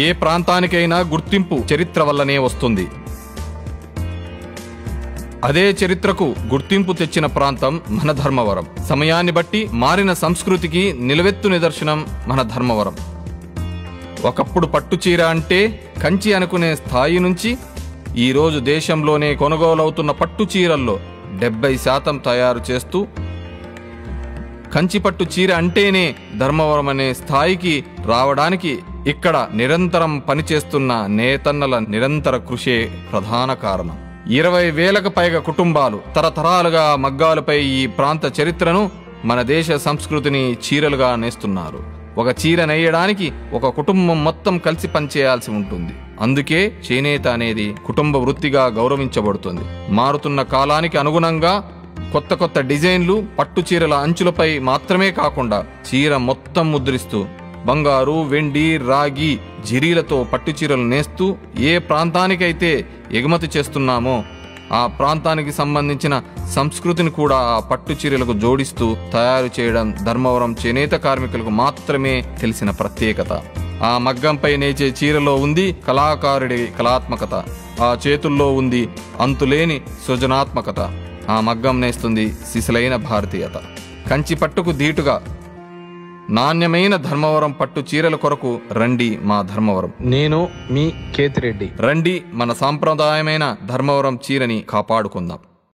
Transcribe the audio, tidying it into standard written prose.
ఏ ప్రాంతానికైనా గుర్తింపు చరిత్ర వల్లనే వస్తుంది. అదే చరిత్రకు గుర్తింపు తెచ్చిన ప్రాంతం మన ధర్మవరం. సమయాన్ని బట్టి మారిన సంస్కృతికి నిలువెత్తు నిదర్శనం మన ధర్మవరం. ఒకప్పుడు పట్టుచీర అంటే కంచి అనుకునే స్థాయి నుంచి ఈరోజు దేశంలోనే కొనుగోలవుతున్న పట్టుచీరల్లో 70% తయారు చేస్తూ కంచి పట్టు చీర అంటేనే ధర్మవరం అనే స్థాయికి రావడానికి ఇక్కడ నిరంతరం పనిచేస్తున్న నేతన్నల నిరంతర కృషే ప్రధాన కారణం. 20,000కు పైగా కుటుంబాలు తరతరాలుగా మగ్గాలపై ఈ ప్రాంత చరిత్రను, మన దేశ సంస్కృతిని చీరలుగా నేస్తున్నారు. ఒక చీర నేయడానికి ఒక కుటుంబం మొత్తం కలిసి పనిచేయాల్సి ఉంటుంది. అందుకే చేనేత అనేది కుటుంబ వృత్తిగా గౌరవించబడుతుంది. మారుతున్న కాలానికి అనుగుణంగా కొత్త కొత్త డిజైన్లు పట్టు చీరల అంచులపై మాత్రమే కాకుండా చీర మొత్తం ముద్రిస్తూ బంగారు, వెండి, రాగి, జిరీలతో పట్టు చీరలు నేస్తూ ఏ ప్రాంతానికైతే ఎగుమతి చేస్తున్నామో ఆ ప్రాంతానికి సంబంధించిన సంస్కృతిని కూడా ఆ పట్టు చీరలకు జోడిస్తూ తయారు చేయడం ధర్మవరం చేనేత కార్మికులకు మాత్రమే తెలిసిన ప్రత్యేకత. ఆ మగ్గంపై నేచే చీరలో ఉంది కళాకారుడి కళాత్మకత, ఆ చేతుల్లో ఉంది అంతులేని సృజనాత్మకత, ఆ మగ్గం నేస్తుంది సిసలైన భారతీయత. కంచి పట్టుకు ధీటుగా నాణ్యమైన ధర్మవరం పట్టు చీరల కొరకు రండి మా ధర్మవరం. నేను మీ కేతిరెడ్డి. రండి మన సాంప్రదాయమైన ధర్మవరం చీరని కాపాడుకుందాం.